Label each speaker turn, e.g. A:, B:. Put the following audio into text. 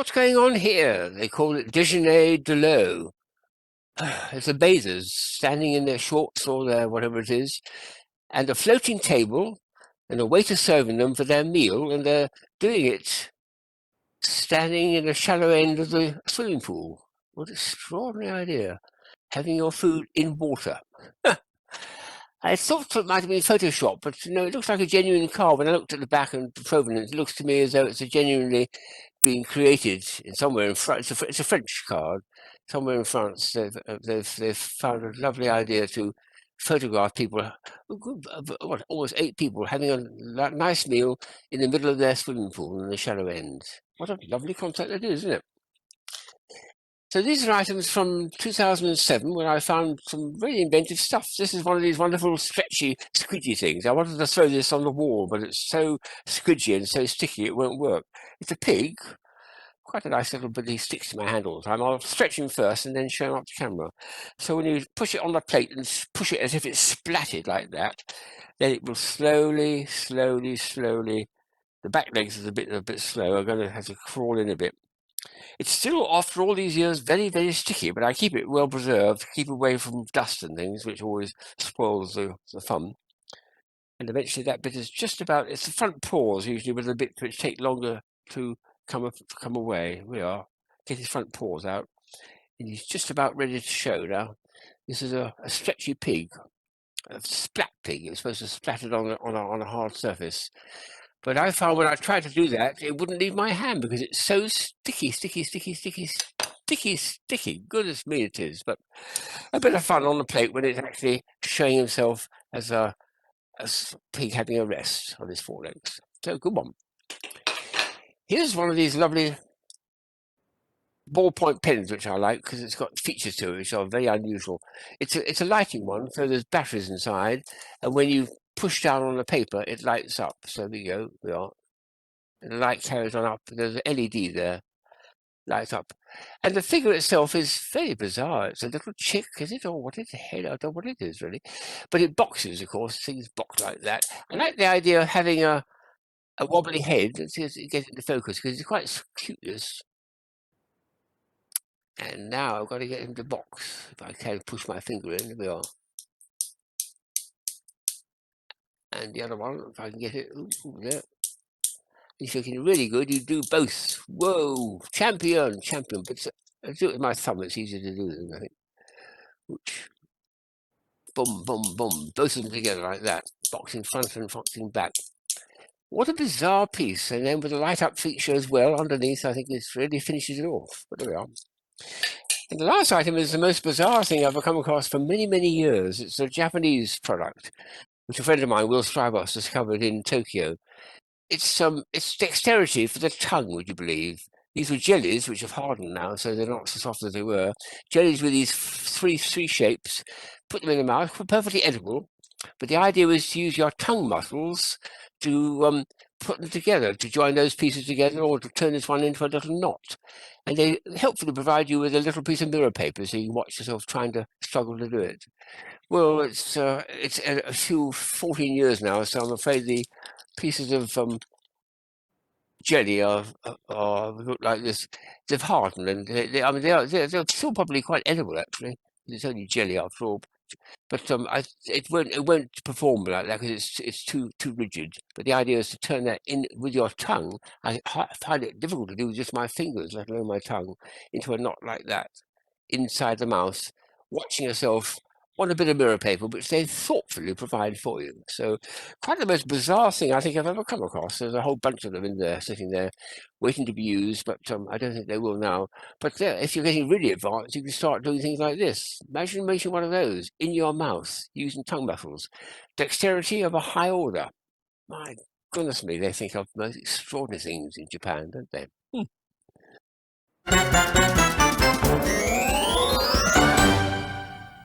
A: What's going on here? They call it déjeuner de l'eau. It's the bathers standing in their shorts or their whatever it is, and a floating table, and a waiter serving them for their meal, and they're doing it standing in the shallow end of the swimming pool. What an extraordinary idea, having your food in water. I thought it might have been Photoshop, but no, it looks like a genuine car. When I looked at the back and the provenance, it looks to me as though it's a genuinely being created in somewhere in France. It's a French card. Somewhere in France, they've found a lovely idea to photograph people, almost 8 people having a nice meal in the middle of their swimming pool in the shallow end. What a lovely concept it is, isn't it? So these are items from 2007 when I found some really inventive stuff. This is one of these wonderful stretchy, squidgy things. I wanted to throw this on the wall, but it's so squidgy and so sticky it won't work. It's a pig. Quite a nice little bit. He sticks to my hand all the time. I'll stretch him first and then show him up the camera. So when you push it on the plate and push it as if it's splatted like that, then it will slowly, the back legs is a bit slow. I'm going to have to crawl in a bit. It's still, after all these years, very, very sticky, but I keep it well preserved, keep away from dust and things, which always spoils the fun. And eventually that bit is just about, it's the front paws usually with the bits which take longer to come away. We are. Get his front paws out. And he's just about ready to show now. This is a stretchy pig, a splat pig. It's supposed to splat it on a hard surface. But I found when I tried to do that, it wouldn't leave my hand because it's so sticky. Goodness me, it is. But a bit of fun on the plate when it's actually showing himself as a pig having a rest on his forelegs. So good one. Here's one of these lovely ballpoint pens, which I like because it's got features to it which are very unusual. It's a lighting one, so there's batteries inside, and when you push down on the paper, it lights up. So there you go, we are. And the light carries on up. There's an LED there, lights up. And the figure itself is very bizarre. It's a little chick, is it? Or what is it? I don't know what it is, really. But it boxes, of course. Things box like that. I like the idea of having a wobbly head. Let's see if it gets into focus, because it's quite cute, this. And now I've got to get him to box. If I can push my finger in, there we are. And the other one, if I can get it, there. He's looking really good. You do both. Whoa, champion. But I do it with my thumb. It's easier to do than I think. Which, boom, both of them together like that. Boxing front and boxing back. What a bizarre piece. And then with the light up feature as well underneath, I think this really finishes it off. But there we are. And the last item is the most bizarre thing I've come across for many, many years. It's a Japanese product, which a friend of mine, Will Strybos, discovered in Tokyo. It's dexterity for the tongue, would you believe? These were jellies, which have hardened now, so they're not so soft as they were. Jellies with these three shapes. Put them in the mouth, perfectly edible. But the idea was to use your tongue muscles to put them together, to join those pieces together, or to turn this one into a little knot. And they helpfully provide you with a little piece of mirror paper, so you can watch yourself trying to struggle to do it. Well, it's a few 14 years now, so I'm afraid the pieces of jelly look like this. They've hardened, and they're still probably quite edible actually. It's only jelly after all. But it won't perform like that because it's too rigid. But the idea is to turn that in with your tongue. I find it difficult to do with just my fingers, let alone my tongue, into a knot like that inside the mouth, watching yourself on a bit of mirror paper, which they thoughtfully provide for you. So quite the most bizarre thing I think I've ever come across. There's a whole bunch of them in there, sitting there, waiting to be used, but I don't think they will now. But if you're getting really advanced, you can start doing things like this. Imagine making one of those in your mouth, using tongue muscles. Dexterity of a high order. My goodness me, they think of the most extraordinary things in Japan, don't they?